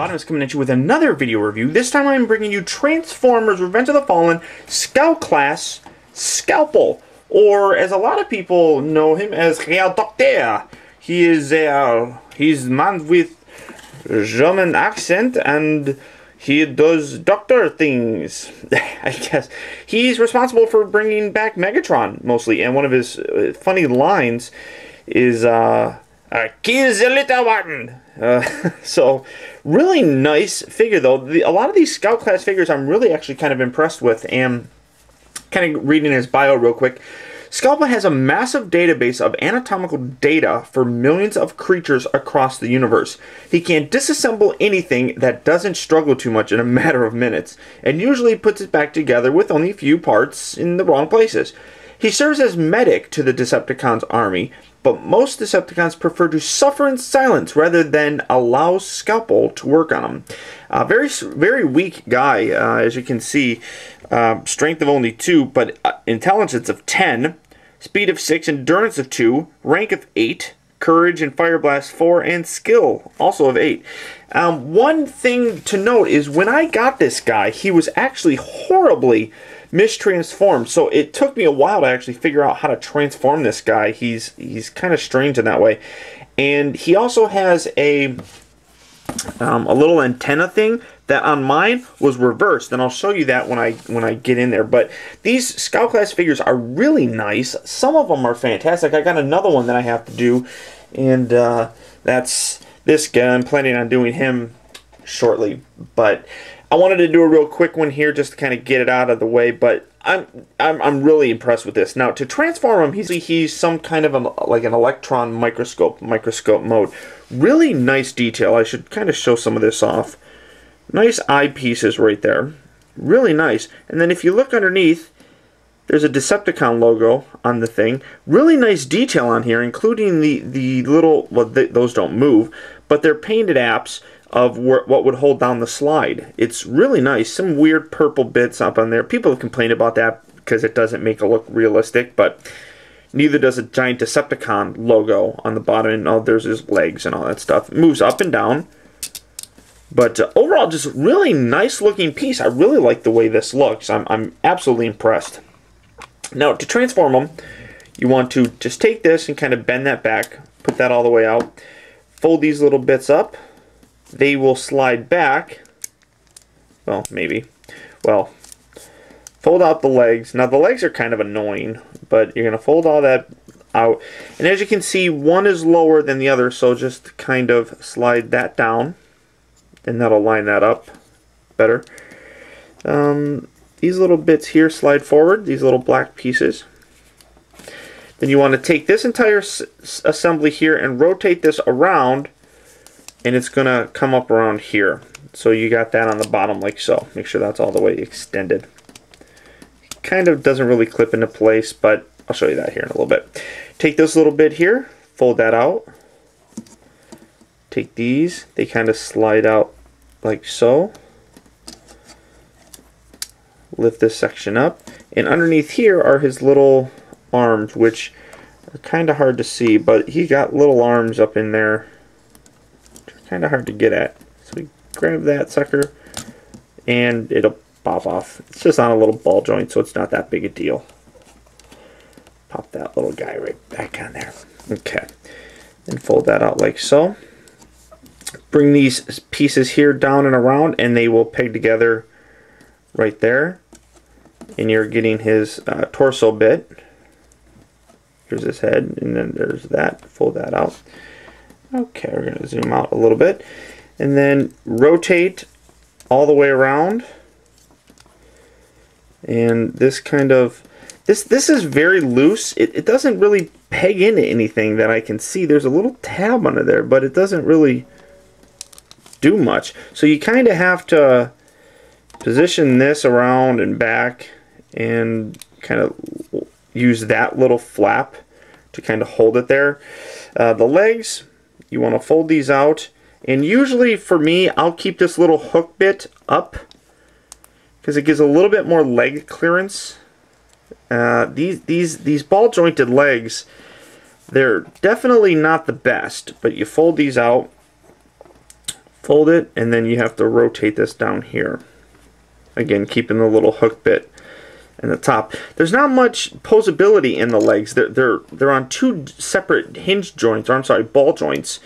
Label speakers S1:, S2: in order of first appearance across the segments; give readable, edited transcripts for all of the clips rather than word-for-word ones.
S1: Bottom is coming at you with another video review. This time I'm bringing you Transformers Revenge of the Fallen Scout Class Scalpel, or as a lot of people know him as Herr Doctor. He is he's a man with German accent and he does doctor things, I guess. He's responsible for bringing back Megatron mostly, and one of his funny lines is kill the little one. So really nice figure though. A lot of these Scout class figures I'm really actually kind of impressed with, and kind of reading his bio real quick. Scalpel has a massive database of anatomical data for millions of creatures across the universe. He can disassemble anything that doesn't struggle too much in a matter of minutes, and usually puts it back together with only a few parts in the wrong places. He serves as medic to the Decepticons' army, but most Decepticons prefer to suffer in silence rather than allow Scalpel to work on them. Very weak guy, as you can see. Strength of only 2, but intelligence of 10, speed of 6, endurance of 2, rank of 8, courage and fire blast 4, and skill also of 8. One thing to note is when I got this guy, he was actually horribly mistransformed, so it took me a while to actually figure out how to transform this guy. He's kind of strange in that way, and he also has a little antenna thing that on mine was reversed, and I'll show you that when I get in there. But these Scout class figures are really nice. Some of them are fantastic. I got another one that I have to do, and that's this guy. I'm planning on doing him shortly, but I wanted to do a real quick one here just to kind of get it out of the way. But I'm really impressed with this. Now to transform him, he's some kind of like an electron microscope mode. Really nice detail. I should kind of show some of this off. Nice eyepieces right there. Really nice. And then if you look underneath, there's a Decepticon logo on the thing. Really nice detail on here, including the little, well, those don't move, but they're painted apps of what would hold down the slide. It's really nice. Some weird purple bits up on there. People have complained about that because it doesn't make it look realistic, but neither does a giant Decepticon logo on the bottom. And oh, there's his legs and all that stuff. It moves up and down. But overall, just really nice looking piece. I really like the way this looks. I'm absolutely impressed. Now, to transform them, you want to just take this and kind of bend that back, put that all the way out, fold these little bits up. They will slide back. Well, maybe. Well, fold out the legs. Now, the legs are kind of annoying, but you're going to fold all that out. And as you can see, one is lower than the other, so just kind of slide that down. And that'll line that up better. These little bits here slide forward, these little black pieces. Then you want to take this entire assembly here and rotate this around, and it's going to come up around here. So you got that on the bottom like so. Make sure that's all the way extended. Kind of doesn't really clip into place, but I'll show you that here in a little bit. Take this little bit here, fold that out. Take these, they kind of slide out like so. Lift this section up, and underneath here are his little arms, which are kind of hard to see, but he got little arms up in there. Kind of hard to get at. So we grab that sucker, and it'll pop off. It's just on a little ball joint, so it's not that big a deal. Pop that little guy right back on there. Okay, and fold that out like so. Bring these pieces here down and around, and they will peg together right there. And you're getting his torso bit. Here's his head, and then there's that. Fold that out. Okay, we're going to zoom out a little bit. And then rotate all the way around. And this kind of, this is very loose. It doesn't really peg into anything that I can see. There's a little tab under there, but it doesn't really do much. So you kind of have to position this around and back and kind of use that little flap to kind of hold it there. The legs, you want to fold these out, and usually for me I'll keep this little hook bit up because it gives a little bit more leg clearance. These ball jointed legs, they're definitely not the best, but you fold these out, fold it, and then you have to rotate this down here. Again, keeping the little hook bit in the top. There's not much posability in the legs. They're on two separate hinge joints, or I'm sorry, ball joints.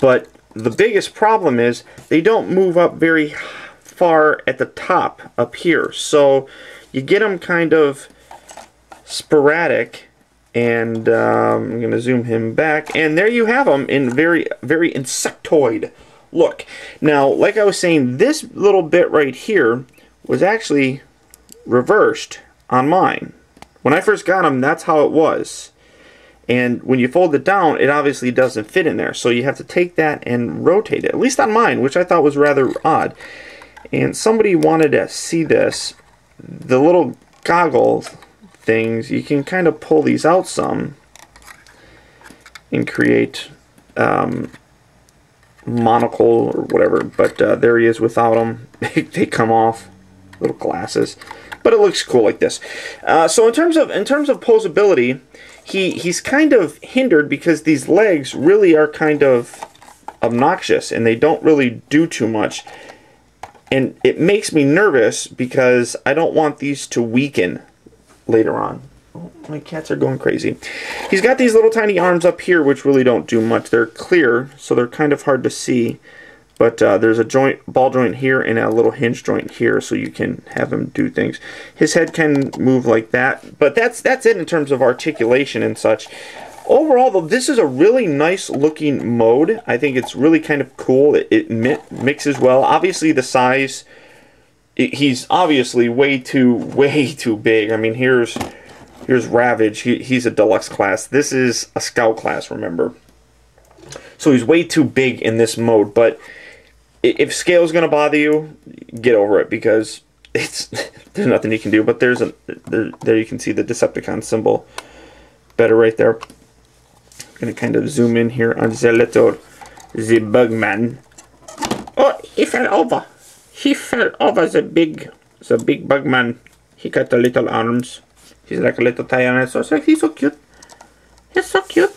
S1: But the biggest problem is they don't move up very far at the top up here. So you get them kind of sporadic. And I'm going to zoom him back. And there you have them in very, very insectoid look. Now, like I was saying, this little bit right here was actually reversed on mine. When I first got them, that's how it was. And when you fold it down, it obviously doesn't fit in there. So you have to take that and rotate it, at least on mine, which I thought was rather odd. And somebody wanted to see this. The little goggles things, you can kind of pull these out some and create monocle or whatever, but there he is without them. They come off, little glasses, but it looks cool like this. So in terms of posability, he's kind of hindered because these legs really are kind of obnoxious and they don't really do too much, and it makes me nervous because I don't want these to weaken later on. Oh, my cats are going crazy. He's got these little tiny arms up here which really don't do much. They're clear, so they're kind of hard to see. But there's a ball joint here and a little hinge joint here, so you can have him do things. His head can move like that, but that's it in terms of articulation and such. Overall, though, this is a really nice looking mode. I think it's really kind of cool. It mixes well. Obviously, the size. He's obviously way too big. I mean, here's Ravage. He's a deluxe class. This is a scout class, remember. So he's way too big in this mode. But if scale's gonna bother you, get over it because there's nothing you can do. But there you can see the Decepticon symbol better right there. I'm gonna kind of zoom in here on the Bugman. Oh, he fell over. He fell over the big bug man. He got the little arms. He's like a little Tyrannosaurus. He's so cute. He's so cute.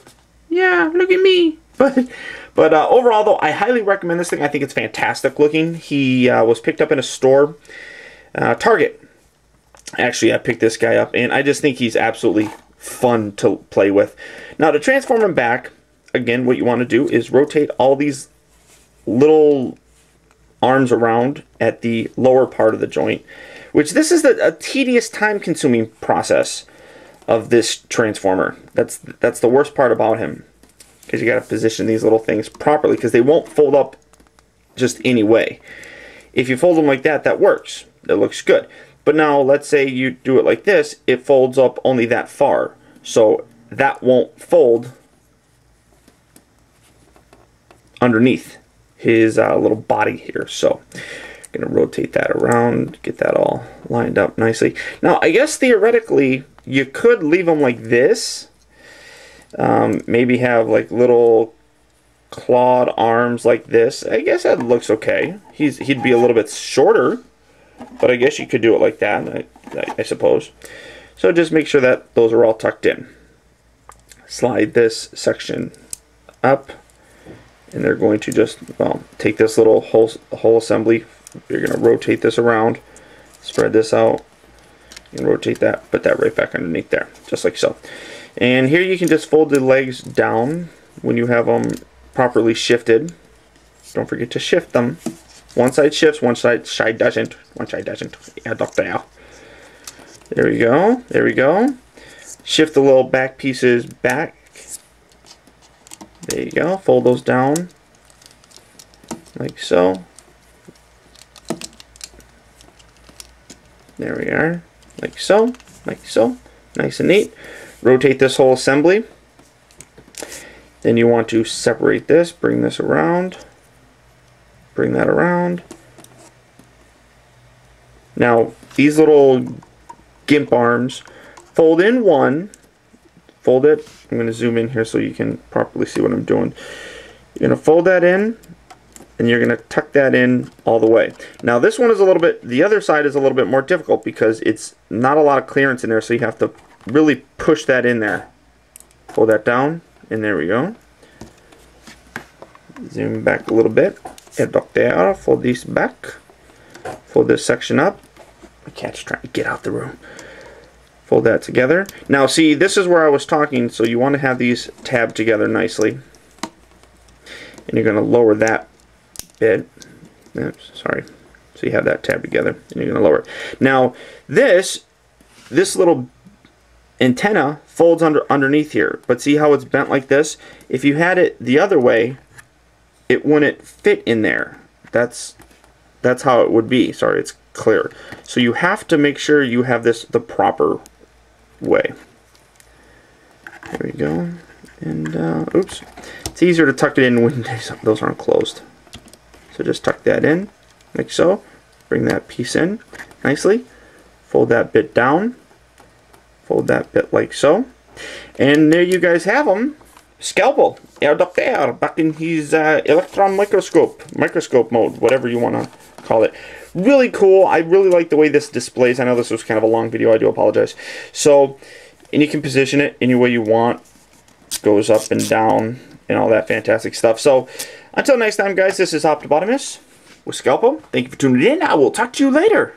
S1: Yeah, look at me. But overall, though, I highly recommend this thing. I think it's fantastic looking. He was picked up in a store, Target. Actually, I picked this guy up, and I just think he's absolutely fun to play with. Now, to transform him back, again, what you want to do is rotate all these little arms around at the lower part of the joint, which this is a tedious, time-consuming process of this transformer. That's the worst part about him, because you got to position these little things properly, because they won't fold up just any way. If you fold them like that, that works. It looks good. But now, let's say you do it like this, it folds up only that far, so that won't fold underneath his little body here. So I'm going to rotate that around, get that all lined up nicely. Now, I guess theoretically, you could leave them like this. Maybe have like little clawed arms like this. I guess that looks okay. He'd be a little bit shorter, but I guess you could do it like that, I suppose. So just make sure that those are all tucked in. Slide this section up. And they're going to just, well, take this little whole assembly. You're going to rotate this around, spread this out, and rotate that, put that right back underneath there, just like so. And here you can just fold the legs down when you have them properly shifted. Don't forget to shift them. One side shifts, one side doesn't. One side doesn't. Yeah, doctor. There we go. There we go. Shift the little back pieces back. There you go. Fold those down like so. There we are. Like so. Like so. Nice and neat. Rotate this whole assembly. Then you want to separate this. Bring this around. Bring that around. Now, these little GIMP arms fold in one. Fold it. I'm going to zoom in here so you can properly see what I'm doing. You're going to fold that in, and you're going to tuck that in all the way. Now this one is a little bit, the other side is a little bit more difficult because it's not a lot of clearance in there, so you have to really push that in there. Pull that down, and there we go. Zoom back a little bit. Air Doctor, fold these back. Fold this section up. My cat's trying to get out the room. Fold that together. Now see, this is where I was talking, so you want to have these tabbed together nicely. And you're going to lower that bit. Oops, sorry. So you have that tabbed together, and you're going to lower it. Now, this little antenna folds underneath here. But see how it's bent like this? If you had it the other way, it wouldn't fit in there. That's how it would be. Sorry, it's clear. So you have to make sure you have this the proper way. There we go. And oops, it's easier to tuck it in when those aren't closed. So just tuck that in like so. Bring that piece in nicely. Fold that bit down. Fold that bit like so. And there you guys have them. Scalpel, Air Doctor, back in his electron microscope mode, whatever you want to call it. Really cool. I really like the way this displays. I know this was kind of a long video. I do apologize. So, and you can position it any way you want. Goes up and down and all that fantastic stuff. So, until next time, guys, this is Optibotamus with Scalpel. Thank you for tuning in. I will talk to you later.